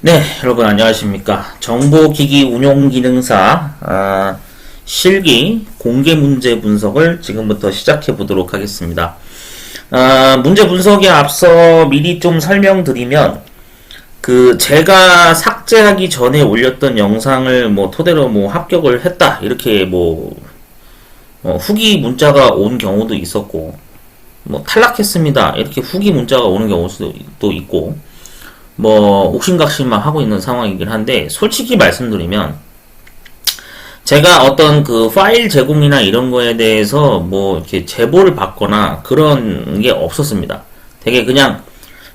네, 여러분 안녕하십니까. 정보기기 운용기능사 실기 공개 문제 분석을 지금부터 시작해 보도록 하겠습니다. 문제 분석에 앞서 미리 좀 설명드리면 제가 삭제하기 전에 올렸던 영상을 토대로 합격을 했다 이렇게 후기 문자가 온 경우도 있었고 탈락했습니다 이렇게 후기 문자가 오는 경우도 있고 옥신각신만 하고 있는 상황이긴 한데, 솔직히 말씀드리면, 제가 어떤 파일 제공이나 이런 거에 대해서 이렇게 제보를 받거나 그런 게 없었습니다. 되게 그냥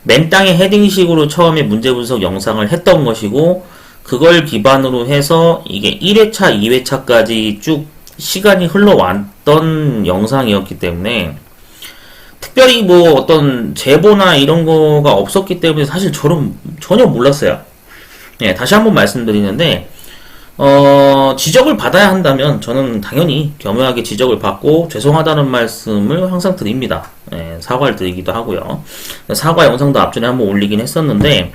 맨땅에 헤딩식으로 처음에 문제 분석 영상을 했던 것이고, 그걸 기반으로 해서 이게 1회차, 2회차까지 쭉 시간이 흘러왔던 영상이었기 때문에, 특별히 어떤 제보나 이런 거가 없었기 때문에 사실 저는 전혀 몰랐어요. 예, 다시 한번 말씀드리는데, 지적을 받아야 한다면 저는 당연히 겸허하게 지적을 받고 죄송하다는 말씀을 항상 드립니다. 예, 사과를 드리기도 하고요. 사과 영상도 앞전에 한번 올리긴 했었는데,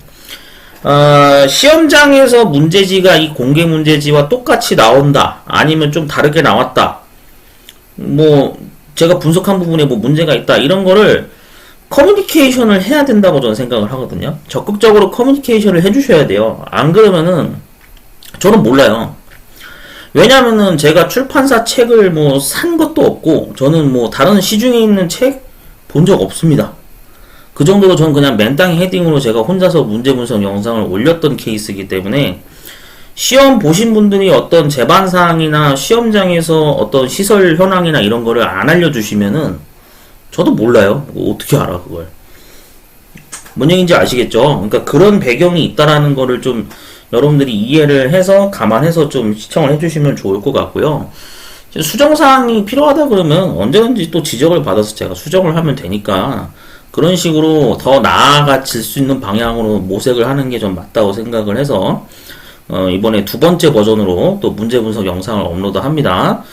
시험장에서 문제지가 이 공개 문제지와 똑같이 나온다. 아니면 좀 다르게 나왔다. 제가 분석한 부분에 문제가 있다 이런 거를 커뮤니케이션을 해야 된다고 저는 생각을 하거든요. 적극적으로 커뮤니케이션을 해주셔야 돼요. 안 그러면은 저는 몰라요. 왜냐면은 제가 출판사 책을 산 것도 없고 저는 다른 시중에 있는 책 본 적 없습니다. 그 정도로 저는 그냥 맨땅에 헤딩으로 제가 혼자서 문제 분석 영상을 올렸던 케이스이기 때문에 시험 보신 분들이 어떤 제반사항이나 시험장에서 어떤 시설 현황이나 이런 거를 안 알려주시면은 저도 몰라요. 어떻게 알아 그걸. 뭔 얘기인지 아시겠죠? 그러니까 그런 배경이 있다라는 거를 좀 여러분들이 이해를 해서 감안해서 좀 시청을 해주시면 좋을 것 같고요. 수정사항이 필요하다 그러면 언제든지 또 지적을 받아서 제가 수정을 하면 되니까 그런 식으로 더 나아가질 수 있는 방향으로 모색을 하는 게 좀 맞다고 생각을 해서 이번에 두 번째 버전으로 또 문제 분석 영상을 업로드 합니다.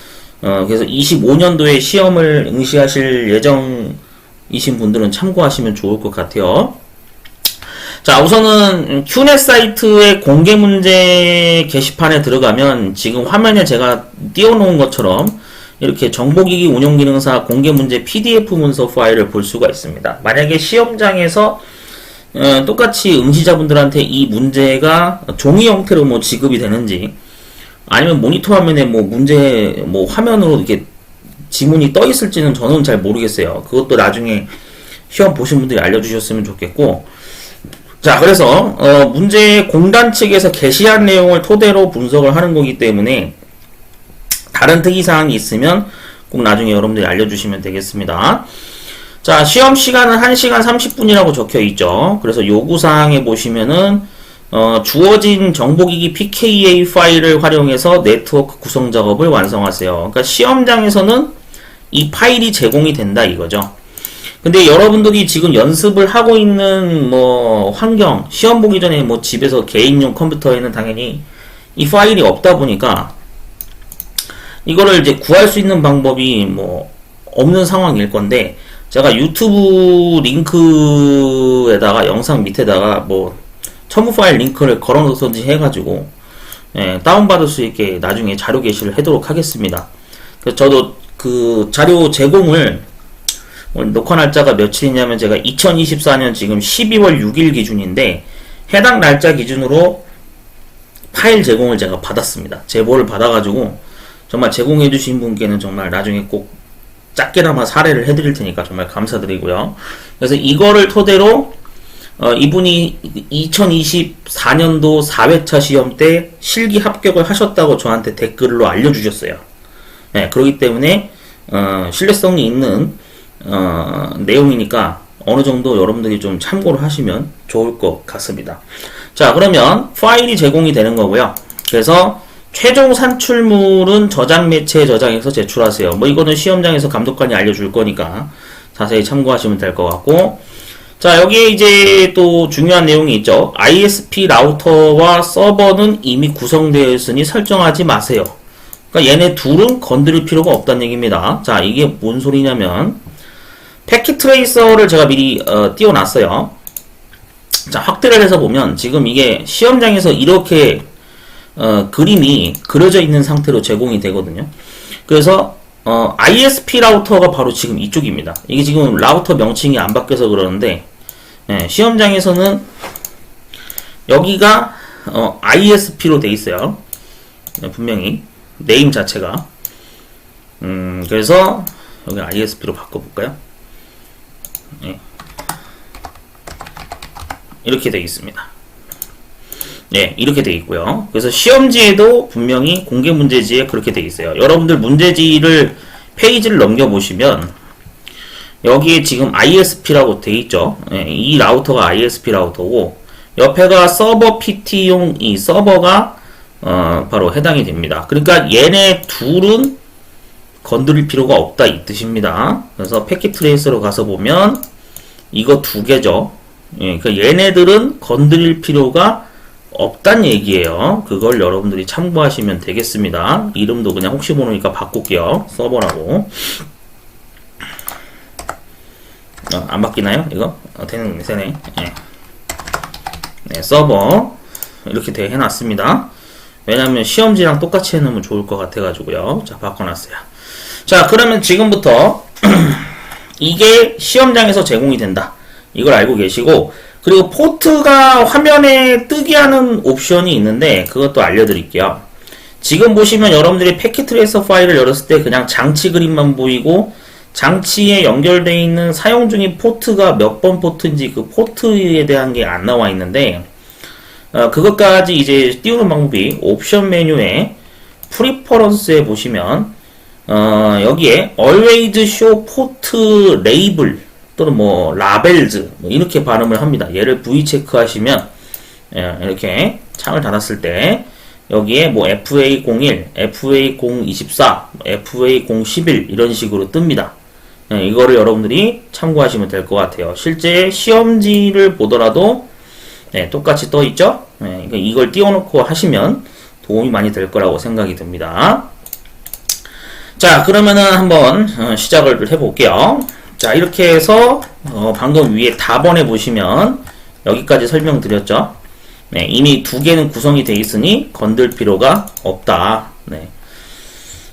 그래서 25년도에 시험을 응시하실 예정이신 분들은 참고하시면 좋을 것 같아요. 자, 우선은 큐넷 사이트의 공개 문제 게시판에 들어가면 지금 화면에 제가 띄워놓은 것처럼 이렇게 정보기기 운용기능사 공개 문제 PDF 문서 파일을 볼 수가 있습니다. 만약에 시험장에서 똑같이 응시자분들한테 이 문제가 종이 형태로 지급이 되는지 아니면 모니터 화면에 문제 화면으로 이렇게 지문이 떠 있을지는 저는 잘 모르겠어요. 그것도 나중에 시험 보신 분들이 알려주셨으면 좋겠고, 자, 그래서 문제 공단 측에서 게시한 내용을 토대로 분석을 하는 거기 때문에 다른 특이사항이 있으면 꼭 나중에 여러분들이 알려주시면 되겠습니다. 자, 시험 시간은 1시간 30분이라고 적혀 있죠. 그래서 요구사항에 보시면은, 주어진 정보기기 PKA 파일을 활용해서 네트워크 구성 작업을 완성하세요. 그러니까 시험장에서는 이 파일이 제공이 된다 이거죠. 근데 여러분들이 지금 연습을 하고 있는 환경, 시험 보기 전에 집에서 개인용 컴퓨터에는 당연히 이 파일이 없다 보니까 이거를 이제 구할 수 있는 방법이 없는 상황일 건데, 제가 유튜브 링크에다가 영상 밑에다가 첨부 파일 링크를 걸어 놓던지 해가지고 다운받을 수 있게 나중에 자료 게시를 하도록 하겠습니다. 그래서 저도 그 자료 제공을 오늘 녹화 날짜가 며칠이냐면 제가 2024년 지금 12월 6일 기준인데 해당 날짜 기준으로 파일 제공을 제가 받았습니다. 제보를 받아가지고 정말 제공해 주신 분께는 정말 나중에 꼭 작게나마 사례를 해드릴 테니까 정말 감사드리고요. 그래서 이거를 토대로 이분이 2024년도 4회차 시험 때 실기 합격을 하셨다고 저한테 댓글로 알려주셨어요. 네, 그렇기 때문에 신뢰성이 있는 내용이니까 어느 정도 여러분들이 좀 참고를 하시면 좋을 것 같습니다. 자, 그러면 파일이 제공이 되는 거고요. 그래서 최종 산출물은 저장 매체에 저장해서 제출하세요. 이거는 시험장에서 감독관이 알려줄 거니까 자세히 참고하시면 될 것 같고, 자, 여기에 이제 또 중요한 내용이 있죠. ISP 라우터와 서버는 이미 구성되어 있으니 설정하지 마세요. 그러니까 얘네 둘은 건드릴 필요가 없다는 얘기입니다. 자, 이게 뭔 소리냐면 패킷 트레이서를 제가 미리 띄워놨어요. 자, 확대를 해서 보면 지금 이게 시험장에서 이렇게 그림이 그려져 있는 상태로 제공이 되거든요. 그래서 ISP 라우터가 바로 지금 이쪽입니다. 이게 지금 라우터 명칭이 안 바뀌어서 그러는데 시험장에서는 여기가 ISP로 돼 있어요. 분명히 네임 자체가 그래서 여기 ISP로 바꿔볼까요? 이렇게 되어 있습니다. 네, 이렇게 되어 있고요. 그래서 시험지에도 분명히 공개 문제지에 그렇게 되어 있어요. 여러분들 문제지를 페이지를 넘겨보시면 여기에 지금 ISP라고 되어 있죠. 네, 이 라우터가 ISP 라우터고 옆에가 서버 PT용 이 서버가 바로 해당이 됩니다. 그러니까 얘네 둘은 건드릴 필요가 없다 이 뜻입니다. 그래서 패킷 트레이서로 가서 보면 이거 두 개죠. 예, 그러니까 얘네들은 건드릴 필요가 없단 얘기예요. 그걸 여러분들이 참고하시면 되겠습니다. 이름도 그냥 혹시 모르니까 바꿀게요. 서버라고. 안 바뀌나요? 이거? 되네. 예. 네, 서버 이렇게 해놨습니다. 왜냐면 시험지랑 똑같이 해놓으면 좋을 것 같아가지고요. 자, 바꿔놨어요. 자, 그러면 지금부터 이게 시험장에서 제공이 된다. 이걸 알고 계시고, 그리고 포트가 화면에 뜨게 하는 옵션이 있는데 그것도 알려드릴게요. 지금 보시면 여러분들이 패킷 트레이서 파일을 열었을 때 그냥 장치 그림만 보이고 장치에 연결되어 있는 사용 중인 포트가 몇 번 포트인지 그 포트에 대한 게 안 나와 있는데 그것까지 이제 띄우는 방법이 옵션 메뉴에 프리퍼런스에 보시면 여기에 always show port label 또는 뭐 라벨즈 뭐 이렇게 발음을 합니다. 얘를 V 체크하시면 이렇게 창을 닫았을 때 여기에 뭐 FA01, FA024, FA011 이런 식으로 뜹니다. 이거를 여러분들이 참고하시면 될 것 같아요. 실제 시험지를 보더라도 똑같이 떠 있죠. 이걸 띄워놓고 하시면 도움이 많이 될 거라고 생각이 듭니다. 자, 그러면은 한번 시작을 해볼게요. 자, 이렇게 해서 방금 위에 답원에 보시면 여기까지 설명드렸죠. 네, 이미 두 개는 구성이 되어 있으니 건들 필요가 없다. 네.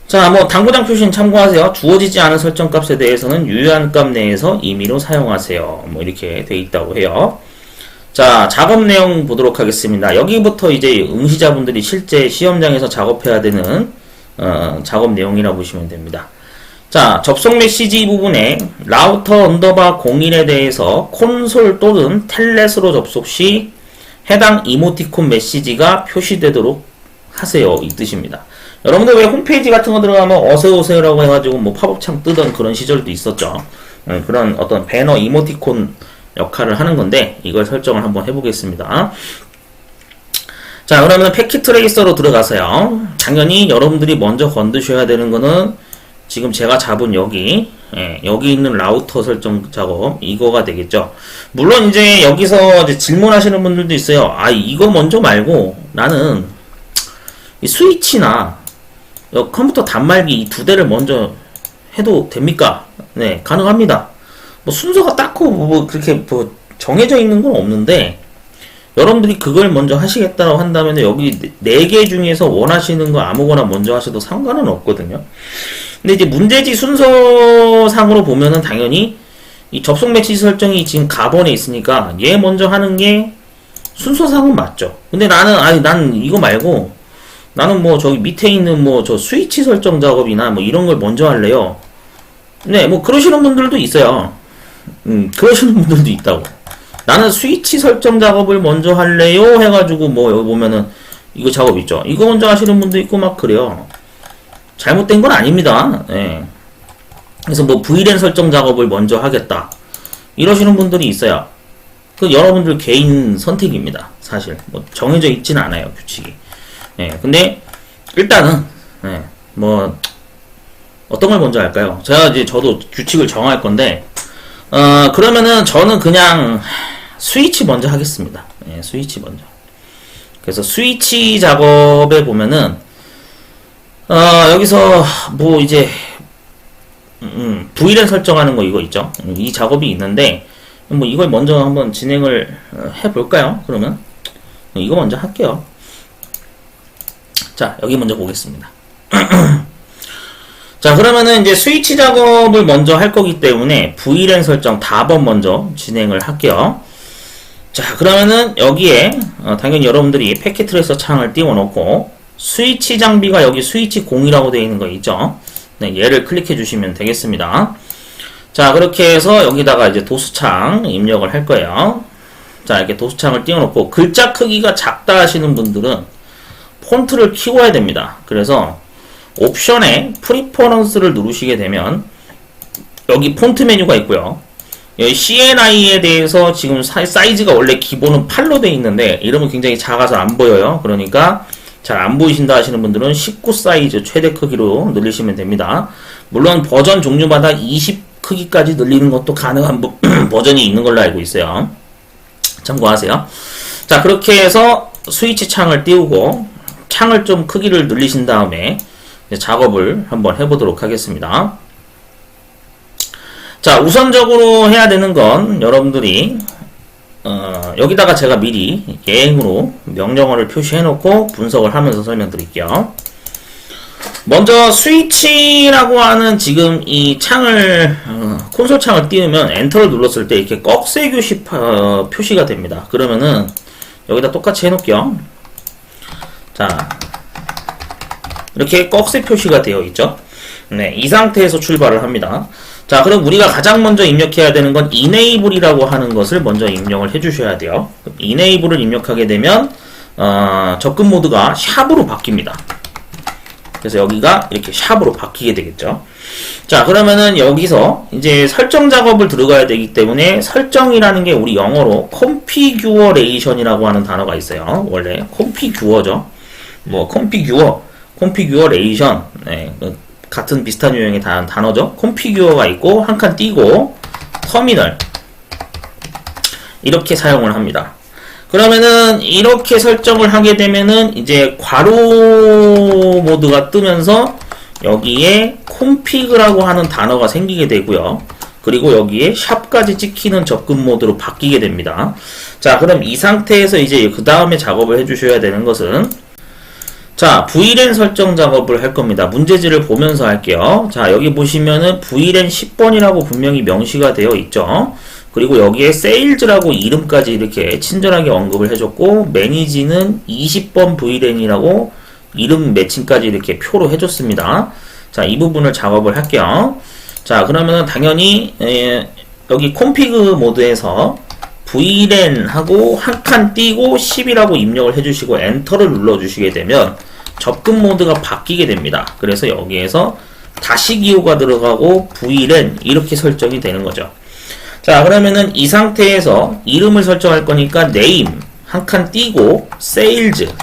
자, 뭐 당구장 표시는 참고하세요. 주어지지 않은 설정값에 대해서는 유효한 값 내에서 임의로 사용하세요. 뭐 이렇게 되어 있다고 해요. 자, 작업 내용 보도록 하겠습니다. 여기부터 이제 응시자분들이 실제 시험장에서 작업해야 되는 작업 내용이라 보시면 됩니다. 자, 접속 메시지 부분에 라우터 언더바 01에 대해서 콘솔 또는 텔넷으로 접속 시 해당 이모티콘 메시지가 표시되도록 하세요. 이 뜻입니다. 여러분들 왜 홈페이지 같은 거 들어가면 어서오세요라고 해가지고 뭐 팝업창 뜨던 그런 시절도 있었죠. 그런 어떤 배너 이모티콘 역할을 하는 건데 이걸 설정을 한번 해보겠습니다. 자, 그러면 패킷 트레이서로 들어가세요. 당연히 여러분들이 먼저 건드셔야 되는 거는 지금 제가 잡은 여기 있는 라우터 설정 작업 이거가 되겠죠. 물론 이제 여기서 이제 질문하시는 분들도 있어요. 아, 이거 먼저 말고 나는 이 스위치나 컴퓨터 단말기 이 두 대를 먼저 해도 됩니까? 네, 가능합니다. 뭐 순서가 딱히 뭐 그렇게 뭐 정해져 있는 건 없는데 여러분들이 그걸 먼저 하시겠다고 한다면 여기 4개 중에서 원하시는 거 아무거나 먼저 하셔도 상관은 없거든요. 근데 이제 문제지 순서상으로 보면은 당연히 이 접속 메시지 설정이 지금 가번에 있으니까 얘 먼저 하는 게 순서상은 맞죠. 근데 난 이거 말고 나는 뭐 저기 밑에 있는 뭐 저 스위치 설정 작업이나 뭐 이런 걸 먼저 할래요. 네, 뭐 그러시는 분들도 있어요. 그러시는 분들도 있다고. 나는 스위치 설정 작업을 먼저 할래요 해가지고 뭐 여기 보면은 이거 작업 있죠. 이거 먼저 하시는 분도 있고 막 그래요. 잘못된 건 아닙니다. 예. 그래서 뭐 VLAN 설정 작업을 먼저 하겠다 이러시는 분들이 있어요. 그 여러분들 개인 선택입니다. 사실 뭐 정해져 있지는 않아요, 규칙이. 예. 근데 일단은 뭐 어떤 걸 먼저 할까요? 저도 규칙을 정할 건데 그러면은 저는 그냥 스위치 먼저 하겠습니다. 예, 스위치 먼저. 그래서 스위치 작업에 보면은 여기서 뭐 이제 VLAN 설정하는 거 이거 있죠. 이 작업이 있는데 뭐 이걸 먼저 한번 진행을 해볼까요? 그러면 이거 먼저 할게요. 자, 여기 먼저 보겠습니다. 자, 그러면은 이제 스위치 작업을 먼저 할 거기 때문에 VLAN 설정 답은 먼저 진행을 할게요. 자, 그러면은 여기에 당연히 여러분들이 패킷 트레이서 창을 띄워놓고 스위치 장비가 여기 스위치 0이라고 되어 있는 거 있죠? 네, 얘를 클릭해 주시면 되겠습니다. 자, 그렇게 해서 여기다가 이제 도수창 입력을 할 거예요. 자, 이렇게 도수창을 띄워놓고 글자 크기가 작다 하시는 분들은 폰트를 키워야 됩니다. 그래서 옵션에 프리퍼런스를 누르시게 되면 여기 폰트 메뉴가 있고요. 여기 CNI에 대해서 지금 사이즈가 원래 기본은 8로 되어 있는데 이러면 굉장히 작아서 안 보여요. 그러니까 잘 안 보이신다 하시는 분들은 19 사이즈 최대 크기로 늘리시면 됩니다. 물론 버전 종류마다 20 크기까지 늘리는 것도 가능한 버전이 있는 걸로 알고 있어요. 참고하세요. 자, 그렇게 해서 스위치 창을 띄우고 창을 좀 크기를 늘리신 다음에 작업을 한번 해보도록 하겠습니다. 자, 우선적으로 해야 되는 건 여러분들이 여기다가 제가 미리 예행으로 명령어를 표시해 놓고 분석을 하면서 설명드릴게요. 먼저 스위치라고 하는 지금 이 창을 콘솔 창을 띄우면 엔터를 눌렀을 때 이렇게 꺽쇠 교시 표시가 됩니다. 그러면은 여기다 똑같이 해놓을게요. 자, 이렇게 꺽쇠 표시가 되어 있죠. 네, 이 상태에서 출발을 합니다. 자, 그럼 우리가 가장 먼저 입력해야 되는 건 enable이라고 하는 것을 먼저 입력을 해주셔야 돼요. enable을 입력하게 되면 접근 모드가 샵으로 바뀝니다. 그래서 여기가 이렇게 샵으로 바뀌게 되겠죠. 자, 그러면은 여기서 이제 설정 작업을 들어가야 되기 때문에 설정이라는 게 우리 영어로 configuration이라고 하는 단어가 있어요. 원래 configure죠. 뭐 configuration, 네, 같은 비슷한 유형의 단어죠. configure가 있고 한 칸 띄고 터미널 이렇게 사용을 합니다. 그러면은 이렇게 설정을 하게 되면은 이제 괄호 모드가 뜨면서 여기에 config라고 하는 단어가 생기게 되고요. 그리고 여기에 샵까지 찍히는 접근 모드로 바뀌게 됩니다. 자, 그럼 이 상태에서 이제 그 다음에 작업을 해주셔야 되는 것은 자, VLAN 설정 작업을 할 겁니다. 문제지를 보면서 할게요. 자, 여기 보시면은 VLAN 10번이라고 분명히 명시가 되어 있죠. 그리고 여기에 세일즈라고 이름까지 이렇게 친절하게 언급을 해줬고, 매니지는 20번 VLAN이라고 이름 매칭까지 이렇게 표로 해줬습니다. 자, 이 부분을 작업을 할게요. 자, 그러면은 당연히 여기 콘피그 모드에서 VLAN 하고 한 칸 띄고 10이라고 입력을 해주시고 엔터를 눌러주시게 되면 접근 모드가 바뀌게 됩니다. 그래서 여기에서 다시 기호가 들어가고 VLAN 이렇게 설정이 되는 거죠. 자, 그러면은 이 상태에서 이름을 설정할 거니까 name 한 칸 띄고 sales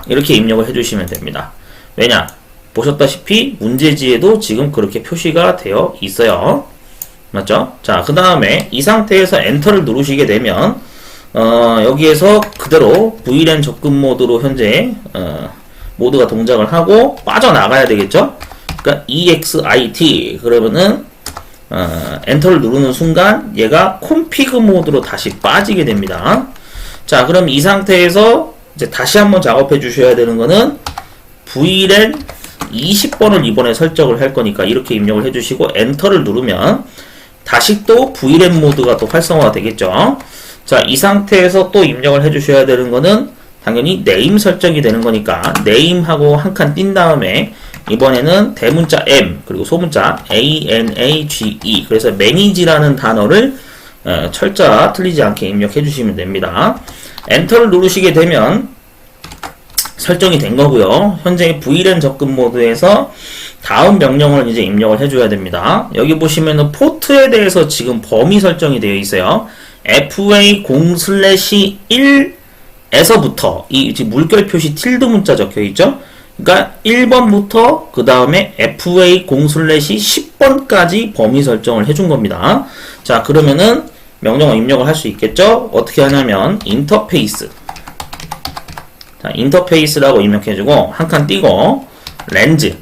이렇게 입력을 해주시면 됩니다. 왜냐? 보셨다시피 문제지에도 지금 그렇게 표시가 되어 있어요. 맞죠? 자, 그 다음에 이 상태에서 엔터를 누르시게 되면 여기에서 그대로 VLAN 접근 모드로 현재 모드가 동작을 하고 빠져나가야 되겠죠? 그러니까 EXIT 그러면은 엔터를 누르는 순간 얘가 콘피그 모드로 다시 빠지게 됩니다. 자, 그럼 이 상태에서 이제 다시 한번 작업해 주셔야 되는 거는 VLAN 20번을 이번에 설정을 할 거니까 이렇게 입력을 해주시고 엔터를 누르면 다시 또 VLAN 모드가 또 활성화가 되겠죠. 자, 이 상태에서 또 입력을 해주셔야 되는 거는 당연히 name 설정이 되는 거니까 name하고 한 칸 띈 다음에 이번에는 대문자 M 그리고 소문자 ANAGE 그래서 manage라는 단어를 철자 틀리지 않게 입력해 주시면 됩니다. 엔터를 누르시게 되면 설정이 된 거고요. 현재 VLAN 접근 모드에서 다음 명령을 이제 입력을 해줘야 됩니다. 여기 보시면은 포트에 대해서 지금 범위 설정이 되어 있어요. FA0/1에서부터 이 지금 물결 표시 틸드 문자 적혀 있죠. 그러니까 1번부터 그 다음에 FA0/10번까지 범위 설정을 해준 겁니다. 자, 그러면은 명령어 입력을 할 수 있겠죠. 어떻게 하냐면 인터페이스 자, 인터페이스라고 입력해주고 한 칸 띄고 렌즈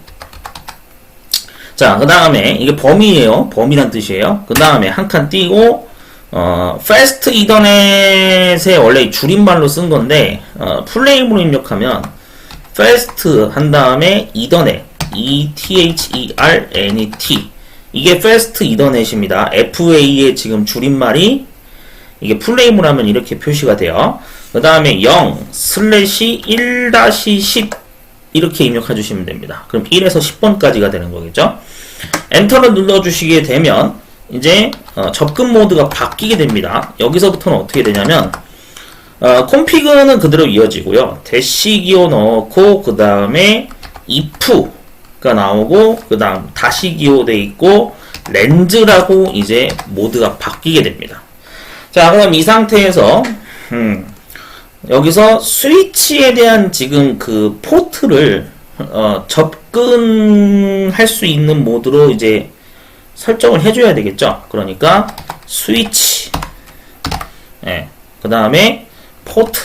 자, 그 다음에 이게 범위예요. 범위란 뜻이에요. 그 다음에 한 칸 띄고 fast 이더넷의 원래 줄임말로 쓴 건데, 풀네임으로 입력하면, fast 한 다음에 이더넷, E-T-H-E-R-N-E-T. 이게 fast 이더넷입니다. FA의 지금 줄임말이, 이게 풀네임으로 하면 이렇게 표시가 돼요. 그 다음에 0/1-10 이렇게 입력해 주시면 됩니다. 그럼 1에서 10번까지가 되는 거겠죠. 엔터를 눌러주시게 되면 이제 접근 모드가 바뀌게 됩니다. 여기서부터는 어떻게 되냐면 콤피그는 그대로 이어지고요. 대시 기호 넣고 그 다음에 if가 나오고 그 다음 다시 기호 돼 있고 렌즈라고 이제 모드가 바뀌게 됩니다. 자, 그럼 이 상태에서 여기서 스위치에 대한 지금 그 포트를 접근할 수 있는 모드로 이제 설정을 해줘야 되겠죠. 그러니까 스위치, 예, 그 다음에 포트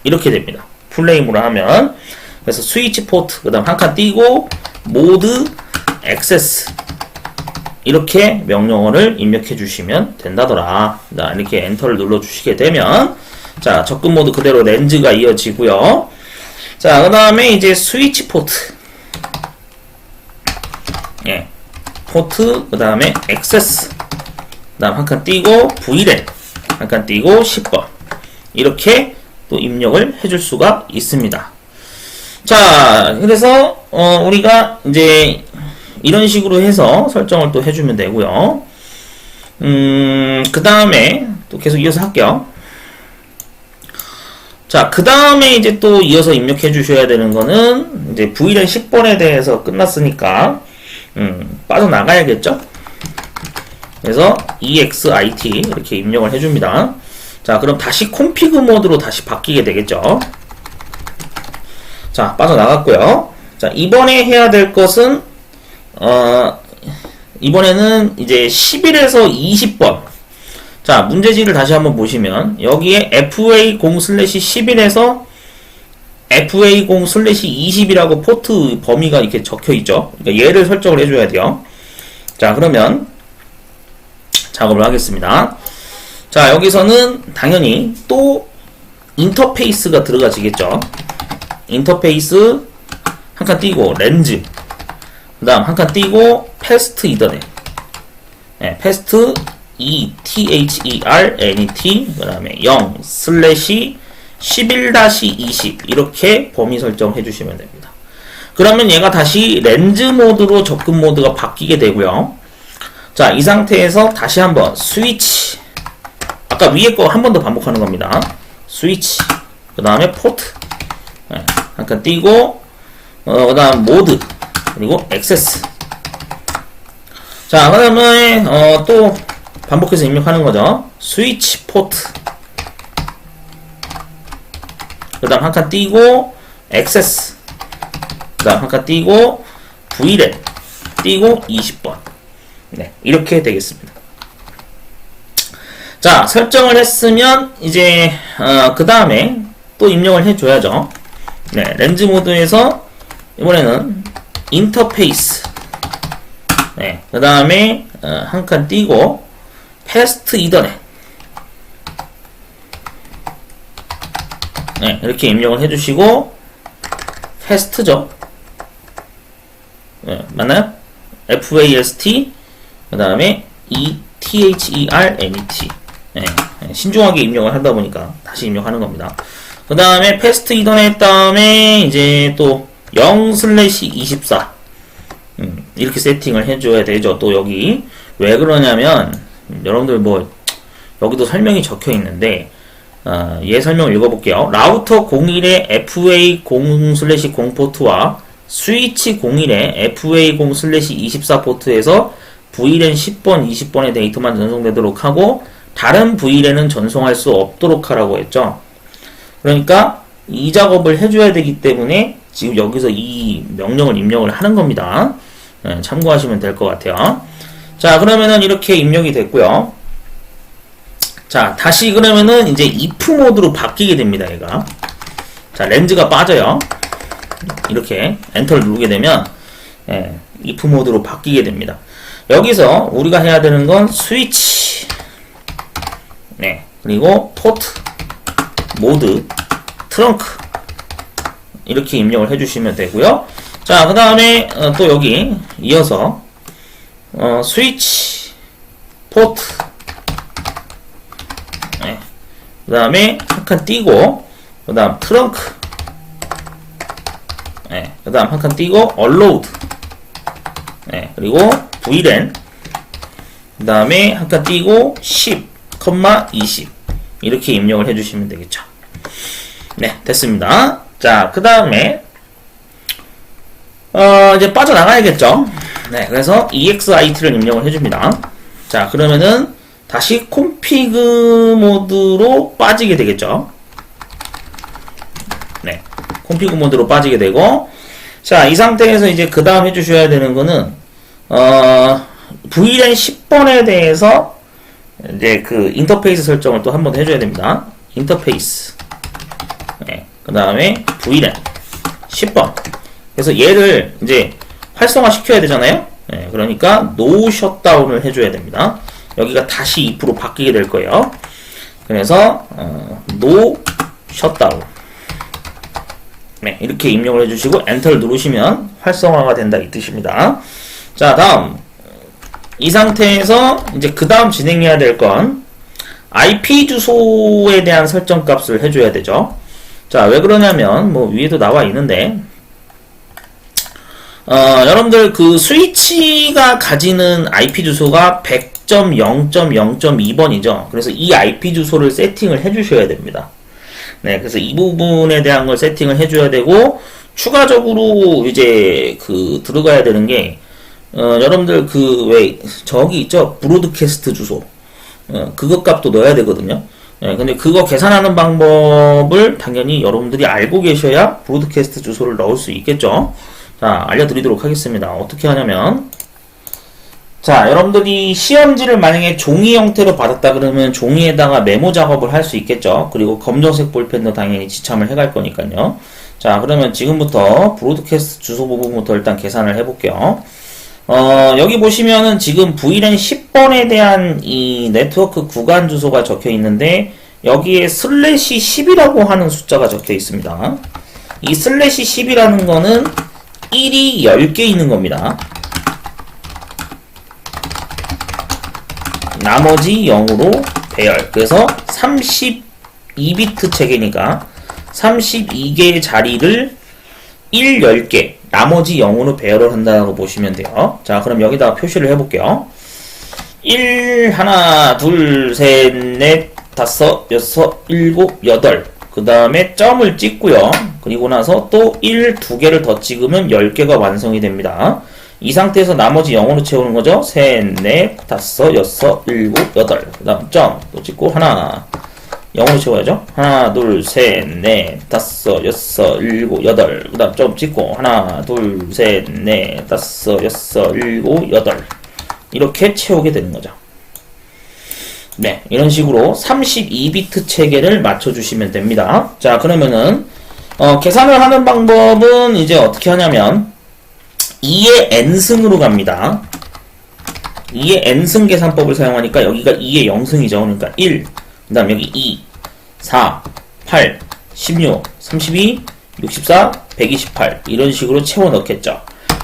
이렇게 됩니다. 풀네임으로 하면 그래서 스위치 포트, 그 다음 한 칸 띄고 모드 액세스 이렇게 명령어를 입력해 주시면 된다더라. 자, 이렇게 엔터를 눌러 주시게 되면 자, 접근 모드 그대로 렌즈가 이어지고요. 자, 그 다음에 이제 스위치 포트, 예, 포트, 그 다음에 액세스, 그 다음 한 칸 띄고 VLAN 한 칸 띄고 10번 이렇게 또 입력을 해줄 수가 있습니다. 자, 그래서 우리가 이제 이런 식으로 해서 설정을 또 해주면 되고요. 그 다음에 또 계속 이어서 할게요. 자, 그 다음에 이제 또 이어서 입력해 주셔야 되는 거는 이제 VLAN 10번에 대해서 끝났으니까 빠져나가야겠죠? 그래서 EXIT 이렇게 입력을 해줍니다. 자, 그럼 다시 콤피그 모드로 다시 바뀌게 되겠죠? 자, 빠져나갔고요. 자, 이번에 해야 될 것은 이번에는 이제 11에서 20번. 자, 문제지를 다시 한번 보시면 여기에 FA0/11에서 FA0/20이라고 포트 범위가 이렇게 적혀 있죠. 그러니까 얘를 설정을 해줘야 돼요. 자, 그러면 작업을 하겠습니다. 자, 여기서는 당연히 또 인터페이스가 들어가지겠죠. 인터페이스 한 칸 띄고 렌즈, 그 다음 한 칸 띄고 패스트 이더넷, 네, 패스트 E-T-H-E-R-N-E-T, 그 다음에 0/11-20 이렇게 범위 설정해 주시면 됩니다. 그러면 얘가 다시 렌즈 모드로 접근 모드가 바뀌게 되고요. 자, 이 상태에서 다시 한번 스위치, 아까 위에 거 한 번 더 반복하는 겁니다. 스위치, 그 다음에 포트, 네, 한 칸 띄고 그 다음 모드, 그리고 액세스. 자, 그 다음에 또 반복해서 입력하는 거죠. 스위치 포트, 그 다음 한 칸 띄고 액세스, 그 다음 한 칸 띄고 VLAN 띄고 20번. 네, 이렇게 되겠습니다. 자, 설정을 했으면 이제 그 다음에 또 입력을 해줘야죠. 네, 렌즈 모드에서 이번에는 인터페이스, 네, 그 다음에 한 칸 띄고 패스트 이더넷, 네, 이렇게 입력을 해주시고 패스트죠. 네, 맞나요? FAST, 그 다음에 ETHERNET. 네, 신중하게 입력을 하다 보니까 다시 입력하는 겁니다. 그 다음에 패스트 이더넷 다음에 이제 또 0/24 이렇게 세팅을 해줘야 되죠. 또 여기 왜 그러냐면 여러분들 뭐 여기도 설명이 적혀 있는데 얘 설명을 읽어볼게요. 라우터 01의 FA0/0 포트와 스위치 01의 FA0/24 포트에서 VLAN 10번, 20번의 데이터만 전송되도록 하고 다른 VLAN은 전송할 수 없도록 하라고 했죠. 그러니까 이 작업을 해줘야 되기 때문에 지금 여기서 이 명령을 입력을 하는 겁니다. 네, 참고하시면 될 것 같아요. 자, 그러면은 이렇게 입력이 됐고요. 자, 다시 그러면은 이제 if 모드로 바뀌게 됩니다, 얘가. 자, 렌즈가 빠져요. 이렇게 엔터를 누르게 되면 if 모드로 바뀌게 됩니다. 여기서 우리가 해야 되는 건 스위치, 네. 그리고 포트, 모드, 트렁크 이렇게 입력을 해주시면 되고요. 자, 그 다음에 또 여기 이어서 스위치, 포트, 네. 그 다음에 한 칸 띄고, 그 다음 트렁크, 네. 그 다음 한 칸 띄고 언로드, 네. 그리고 VLAN, 그 다음에 한 칸 띄고 10, 20 이렇게 입력을 해주시면 되겠죠. 네, 됐습니다. 자, 그 다음에 이제 빠져나가야겠죠. 네, 그래서 EXIT를 입력을 해줍니다. 자, 그러면은 다시 콤피그 모드로 빠지게 되겠죠. 네, 콤피그 모드로 빠지게 되고, 자, 이 상태에서 이제 그 다음 해주셔야 되는 거는 VLAN 10번에 대해서 이제 그 인터페이스 설정을 또 한 번 해줘야 됩니다. 인터페이스. 네, 그 다음에 VLAN 10번. 그래서 얘를 이제 활성화 시켜야 되잖아요. 네, 그러니까 노 셧다운을 해줘야 됩니다. 여기가 다시 if로 바뀌게 될 거예요. 그래서 노 셧다운. 네, 이렇게 입력을 해주시고 엔터를 누르시면 활성화가 된다 이 뜻입니다. 자, 다음 이 상태에서 이제 그 다음 진행해야 될 건 IP 주소에 대한 설정 값을 해줘야 되죠. 자, 왜 그러냐면 뭐 위에도 나와 있는데 여러분들 그 스위치가 가지는 IP 주소가 100.0.0.2번이죠. 그래서 이 IP 주소를 세팅을 해주셔야 됩니다. 네, 그래서 이 부분에 대한 걸 세팅을 해줘야 되고 추가적으로 이제 그 들어가야 되는 게 여러분들 그 왜 저기 있죠, 브로드캐스트 주소 그것 값도 넣어야 되거든요. 네, 근데 그거 계산하는 방법을 당연히 여러분들이 알고 계셔야 브로드캐스트 주소를 넣을 수 있겠죠. 자, 알려드리도록 하겠습니다. 어떻게 하냐면, 자, 여러분들이 시험지를 만약에 종이 형태로 받았다 그러면 종이에다가 메모 작업을 할 수 있겠죠. 그리고 검정색 볼펜도 당연히 지참을 해갈 거니까요. 자, 그러면 지금부터 브로드캐스트 주소 부분부터 일단 계산을 해볼게요. 여기 보시면은 지금 VLAN 10번에 대한 이 네트워크 구간 주소가 적혀 있는데 여기에 슬래시 10이라고 하는 숫자가 적혀 있습니다. 이 슬래시 10이라는 거는 1이 10개 있는 겁니다. 나머지 0으로 배열. 그래서 32비트 체계니까 32개의 자리를 1, 10개, 나머지 0으로 배열을 한다고 보시면 돼요. 자, 그럼 여기다가 표시를 해볼게요. 1, 하나, 둘, 셋, 넷, 다섯, 여섯, 일곱, 여덟. 그 다음에 점을 찍고요. 그리고 나서 또 1, 2개를 더 찍으면 10개가 완성이 됩니다. 이 상태에서 나머지 0으로 채우는 거죠. 셋, 넷, 다섯, 여섯, 일곱, 여덟. 그 다음 점 또 찍고 하나. 0으로 채워야죠. 하나, 둘, 셋, 넷, 다섯, 여섯, 일곱, 여덟. 그 다음 점 찍고 하나, 둘, 셋, 넷, 다섯, 여섯, 일곱, 여덟. 이렇게 채우게 되는 거죠. 네, 이런 식으로 32비트 체계를 맞춰주시면 됩니다. 자, 그러면은 계산을 하는 방법은 이제 어떻게 하냐면 2의 n승으로 갑니다. 2의 n승 계산법을 사용하니까 여기가 2의 0승이죠. 그러니까 1, 그 다음 여기 2, 4, 8, 16, 32, 64, 128 이런 식으로 채워 넣겠죠.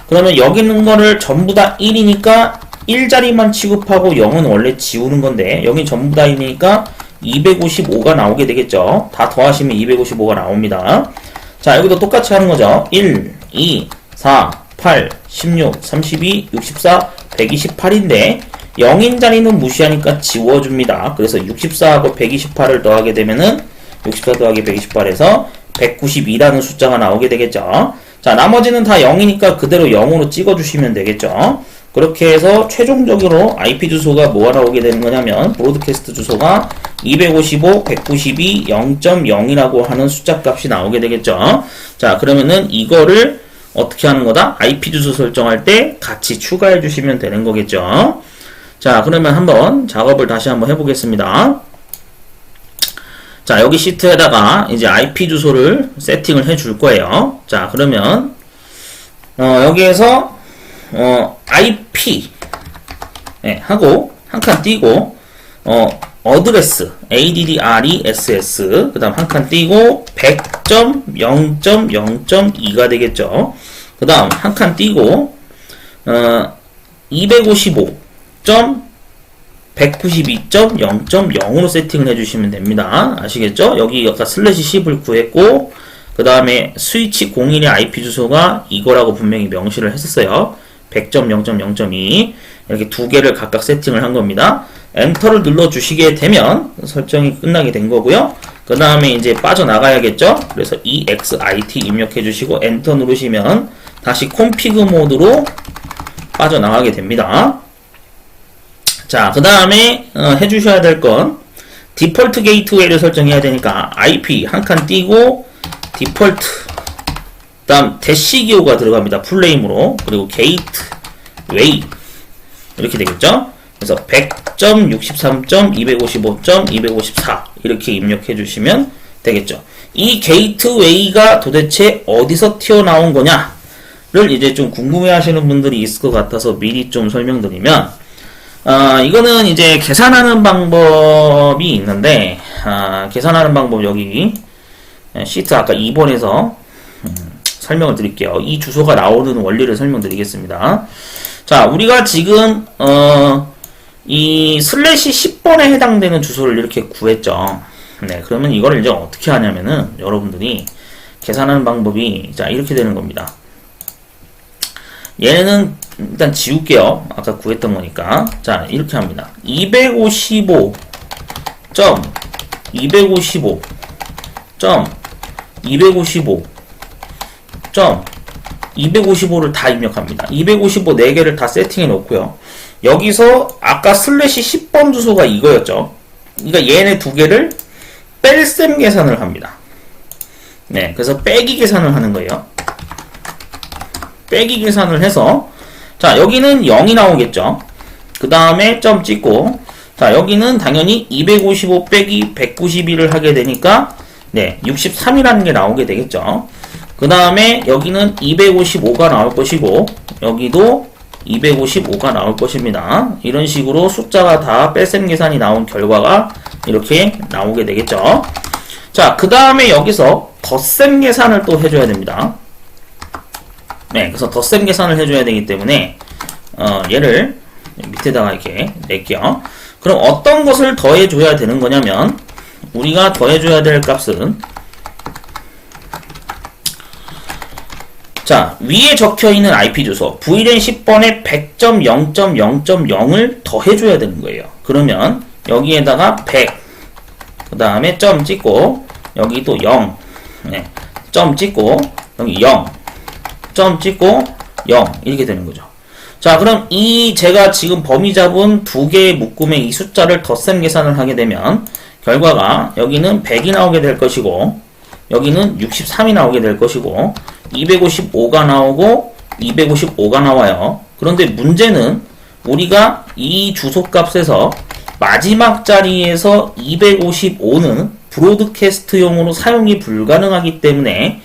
그러면 여기 있는 거를 전부 다 1이니까 1자리만 취급하고 0은 원래 지우는 건데 여기 전부 다 1이니까 255가 나오게 되겠죠. 다 더하시면 255가 나옵니다. 자, 여기도 똑같이 하는 거죠. 1, 2, 4, 8, 16, 32, 64, 128인데 0인 자리는 무시하니까 지워줍니다. 그래서 64하고 128을 더하게 되면은 64 더하기 128에서 192라는 숫자가 나오게 되겠죠. 자, 나머지는 다 0이니까 그대로 0으로 찍어주시면 되겠죠. 그렇게 해서 최종적으로 IP 주소가 뭐가 나오게 되는 거냐면 브로드캐스트 주소가 255, 192, 0.0이라고 하는 숫자 값이 나오게 되겠죠. 자, 그러면은 이거를 어떻게 하는 거다? IP 주소 설정할 때 같이 추가해 주시면 되는 거겠죠. 자, 그러면 한번 작업을 다시 한번 해보겠습니다. 자, 여기 시트에다가 이제 IP 주소를 세팅을 해 줄 거예요. 자, 그러면 여기에서 IP 하고 한 칸 띄고 어드레스 address 그 다음 한 칸 띄고 100.0.0.2가 되겠죠. 그 다음 한 칸 띄고 255.192.0.0으로 세팅을 해주시면 됩니다. 아시겠죠? 여기 아까 슬래시 10을 구했고 그 다음에 스위치 01의 IP 주소가 이거라고 분명히 명시를 했었어요. 100.0.0.2 이렇게 두 개를 각각 세팅을 한 겁니다. 엔터를 눌러 주시게 되면 설정이 끝나게 된 거고요. 그 다음에 이제 빠져나가야겠죠. 그래서 EXIT 입력해 주시고 엔터 누르시면 다시 콘피그 모드로 빠져나가게 됩니다. 자, 그 다음에 해주셔야 될 건 디폴트 게이트웨이를 설정해야 되니까 IP 한 칸 띄고 디폴트 그 다음 대시 기호가 들어갑니다. 풀네임으로. 그리고 게이트웨이 이렇게 되겠죠. 그래서 100.63.255.254 이렇게 입력해 주시면 되겠죠. 이 게이트웨이가 도대체 어디서 튀어나온 거냐를 이제 좀 궁금해 하시는 분들이 있을 것 같아서 미리 좀 설명드리면 이거는 이제 계산하는 방법이 있는데 계산하는 방법 여기 시트 아까 2번에서 설명을 드릴게요. 이 주소가 나오는 원리를 설명드리겠습니다. 자, 우리가 지금 이 슬래시 10번에 해당되는 주소를 이렇게 구했죠. 네, 그러면 이거를 이제 어떻게 하냐면은 여러분들이 계산하는 방법이 자 이렇게 되는 겁니다. 얘는 일단 지울게요. 아까 구했던 거니까. 자, 이렇게 합니다. 255.255.255를 다 입력합니다. 255 4개를 다 세팅해 놓고요. 여기서 아까 슬래시 10번 주소가 이거였죠. 그러니까 얘네 두 개를 뺄셈 계산을 합니다. 네, 그래서 빼기 계산을 하는 거예요. 빼기 계산을 해서 자, 여기는 0이 나오겠죠. 그 다음에 점 찍고 자, 여기는 당연히 255 빼기 192를 하게 되니까 네, 63이라는 게 나오게 되겠죠. 그 다음에 여기는 255가 나올 것이고 여기도 255가 나올 것입니다. 이런 식으로 숫자가 다 뺄셈 계산이 나온 결과가 이렇게 나오게 되겠죠. 자, 그 다음에 여기서 덧셈 계산을 또 해줘야 됩니다. 네, 그래서 덧셈 계산을 해줘야 되기 때문에 얘를 밑에다가 이렇게 낼게요. 그럼 어떤 것을 더해줘야 되는 거냐면 우리가 더해줘야 될 값은 자, 위에 적혀있는 IP 주소 VLAN 10번에 100.0.0.0을 더해줘야 되는 거예요. 그러면 여기에다가 100 그 다음에 점 찍고 여기도 0 네, 점 찍고 여기 0 점 찍고 0 이렇게 되는 거죠. 자, 그럼 이 제가 지금 범위 잡은 두 개의 묶음의 이 숫자를 덧셈 계산을 하게 되면 결과가 여기는 100이 나오게 될 것이고 여기는 63이 나오게 될 것이고 255가 나오고 255가 나와요. 그런데 문제는 우리가 이 주소값에서 마지막 자리에서 255는 브로드캐스트용으로 사용이 불가능하기 때문에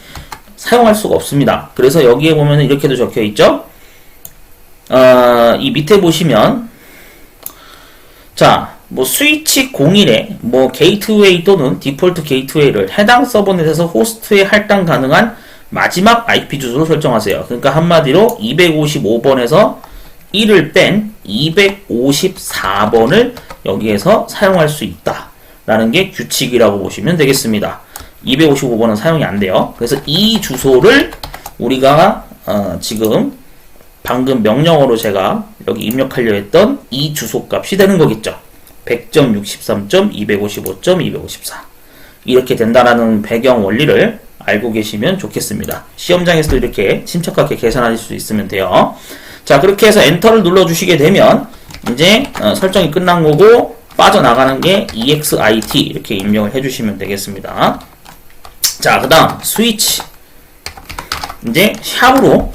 사용할 수가 없습니다. 그래서 여기에 보면 이렇게도 적혀 있죠. 이 밑에 보시면 자, 뭐 스위치 01에 뭐 게이트웨이 또는 디폴트 게이트웨이를 해당 서버넷에서 호스트에 할당 가능한 마지막 IP 주소로 설정하세요. 그러니까 한마디로 255번에서 1을 뺀 254번을 여기에서 사용할 수 있다 라는 게 규칙이라고 보시면 되겠습니다. 255번은 사용이 안 돼요. 그래서 이 주소를 우리가 지금 방금 명령어로 제가 여기 입력하려 했던 이 주소 값이 되는 거겠죠. 100.63.255.254 이렇게 된다라는 배경 원리를 알고 계시면 좋겠습니다. 시험장에서도 이렇게 침착하게 계산하실 수 있으면 돼요. 자, 그렇게 해서 엔터를 눌러주시게 되면 이제 설정이 끝난 거고 빠져나가는 게 EXIT 이렇게 입력을 해주시면 되겠습니다. 자, 그 다음 스위치 이제 샵으로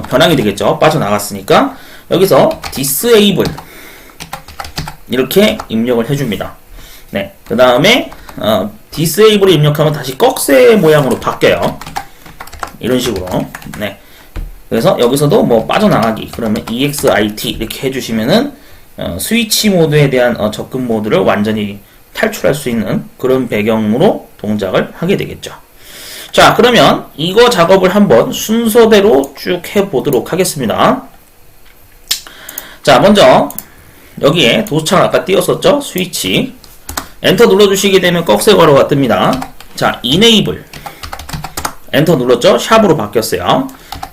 변환이 되겠죠. 빠져나갔으니까 여기서 disable 이렇게 입력을 해줍니다. 네, 그 다음에 disable을 입력하면 다시 꺽쇠 모양으로 바뀌어요. 이런 식으로. 네, 그래서 여기서도 뭐 빠져나가기 그러면 exit 이렇게 해주시면은 스위치 모드에 대한 접근 모드를 완전히 탈출할 수 있는 그런 배경으로 동작을 하게 되겠죠. 자, 그러면 이거 작업을 한번 순서대로 쭉 해보도록 하겠습니다. 자, 먼저 여기에 도수창을 아까 띄웠었죠? 스위치 엔터 눌러주시게 되면 꺽쇠 괄호가 뜹니다. 자, enable 엔터 눌렀죠? 샵으로 바뀌었어요.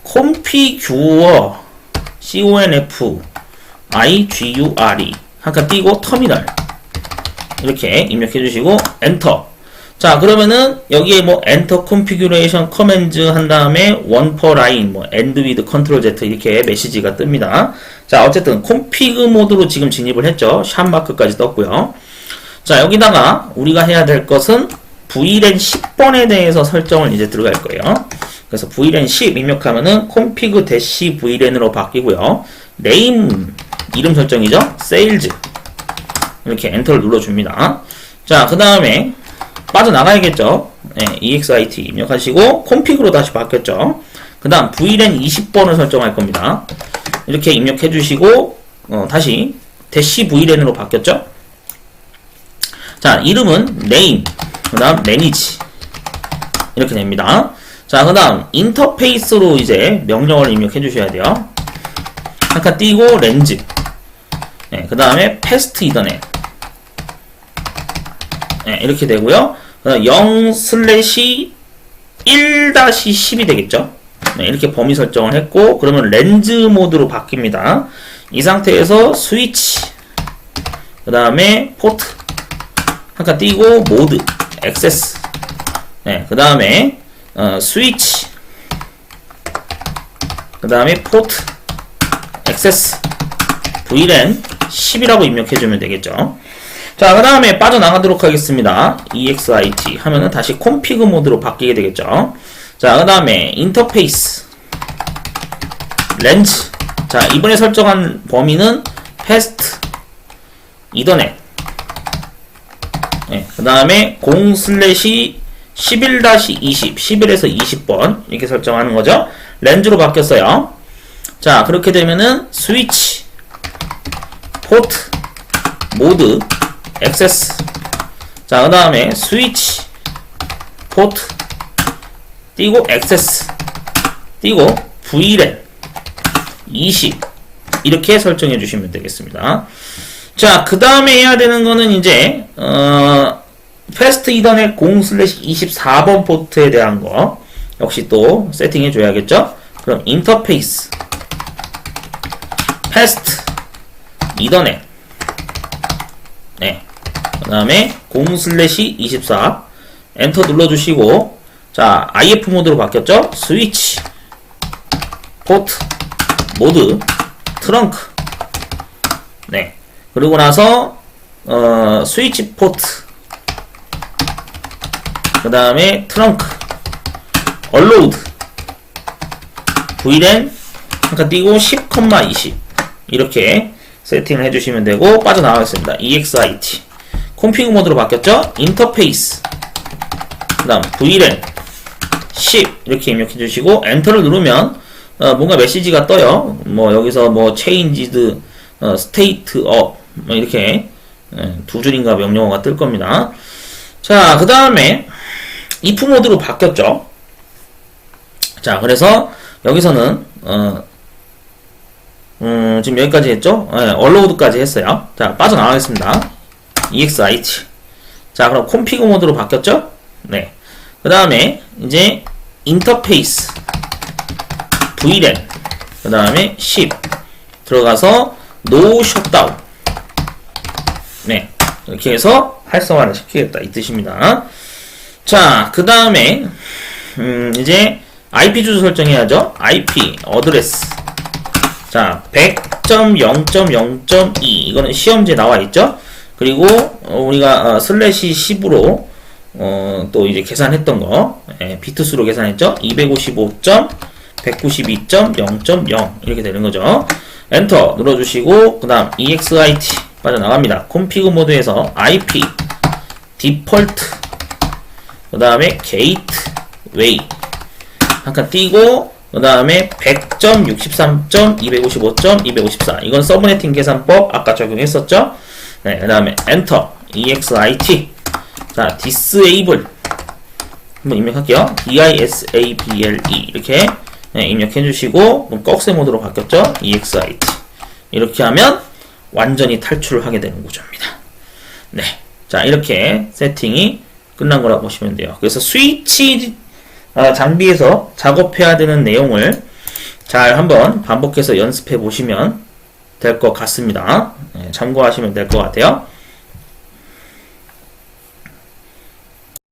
configure configure 한칸 띄고 터미널 이렇게 입력해 주시고 엔터. 자, 그러면은 여기에 뭐 엔터 configuration commands 한 다음에 one per line 뭐 end with control Z 이렇게 메시지가 뜹니다. 자, 어쨌든 config 모드로 지금 진입을 했죠. 샵 마크까지 떴고요. 자, 여기다가 우리가 해야 될 것은 VLAN 10번에 대해서 설정을 이제 들어갈 거예요. 그래서 VLAN 10 입력하면은 config-VLAN으로 바뀌고요. name 이름 설정이죠. sales 이렇게 엔터를 눌러줍니다. 자, 그 다음에 빠져나가야겠죠. 네, exit 입력하시고 config로 다시 바뀌었죠. 그 다음 VLAN 20번을 설정할 겁니다. 이렇게 입력해 주시고 다시 -VLAN으로 바뀌었죠. 자, 이름은 name 그 다음 manage 이렇게 됩니다. 자, 그 다음 인터페이스로 이제 명령어를 입력해 주셔야 돼요. 한 칸 띄고 렌즈 네, 그 다음에 패스트 이더넷 네, 이렇게 되고요. 0/1-10이 되겠죠. 네, 이렇게 범위 설정을 했고, 그러면 렌즈 모드로 바뀝니다. 이 상태에서 스위치 그 다음에 포트 한 칸 띄고 모드 액세스 네, 그 다음에 스위치 그 다음에 포트 액세스 VLAN 10이라고 입력해주면 되겠죠. 자, 그 다음에 빠져나가도록 하겠습니다. exit 하면은 다시 config 모드로 바뀌게 되겠죠. 자, 그 다음에 인터페이스 렌즈 자, 이번에 설정한 범위는 패스트 이더넷 네, 그 다음에 0/11-20 11에서 20번 이렇게 설정하는 거죠. 렌즈로 바뀌었어요. 자, 그렇게 되면은 스위치 포트 모드 액세스 자, 그 다음에 스위치 포트 띄고 액세스 띄고 VLAN 20 이렇게 설정해 주시면 되겠습니다. 자, 그 다음에 해야 되는 거는 이제 패스트 이더넷 0/24번 포트에 대한 거 역시 또 세팅해 줘야겠죠. 그럼 인터페이스 패스트 이더넷 네, 그 다음에 0/24 엔터 눌러주시고 자, IF 모드로 바뀌었죠. 스위치 포트 모드 트렁크 네, 그리고 나서 스위치 포트 그 다음에 트렁크 얼로우드 VLAN 한 칸 띄고 10,20 이렇게 세팅을 해주시면 되고 빠져나가겠습니다. exit config 모드로 바뀌었죠. 인터페이스 그 다음 VLAN 10 이렇게 입력해 주시고 엔터를 누르면 뭔가 메시지가 떠요. 뭐 여기서 뭐 changed state of 뭐 이렇게 두 줄인가 명령어가 뜰 겁니다. 자, 그 다음에 if 모드로 바뀌었죠. 자, 그래서 여기서는 지금 여기까지 했죠. 얼로우드까지 했어요. 자, 빠져나가겠습니다. exit 자, 그럼 config 모드로 바뀌었죠. 네, 그 다음에 이제 인터페이스 VLAN 그 다음에 10 들어가서 no shutdown 네, 이렇게 해서 활성화를 시키겠다 이 뜻입니다. 자, 그 다음에 이제 IP 주소 설정해야죠. IP 어드레스 자, 100.0.0.2 이거는 시험지에 나와 있죠. 그리고 우리가 /10으로 또 이제 계산했던 거 비트수로 계산했죠. 255.192.0.0 이렇게 되는 거죠. 엔터 눌러주시고 그 다음 exit 빠져나갑니다. config 모드에서 IP 디폴트 그 다음에 게이트웨이 한 칸 띄고 그 다음에 100.63.255.254 이건 서브네팅 계산법 아까 적용했었죠. 네, 그 다음에 엔터 exit 자 disable 한번 입력할게요. disable 이렇게 네, 입력해 주시고 그럼 꺽쇠 모드로 바뀌었죠. exit 이렇게 하면 완전히 탈출을 하게 되는 구조입니다. 네, 자 이렇게 세팅이 끝난 거라고 보시면 돼요. 그래서 스위치 장비에서 작업해야 되는 내용을 잘 한번 반복해서 연습해 보시면 될 것 같습니다. 네, 참고하시면 될 것 같아요.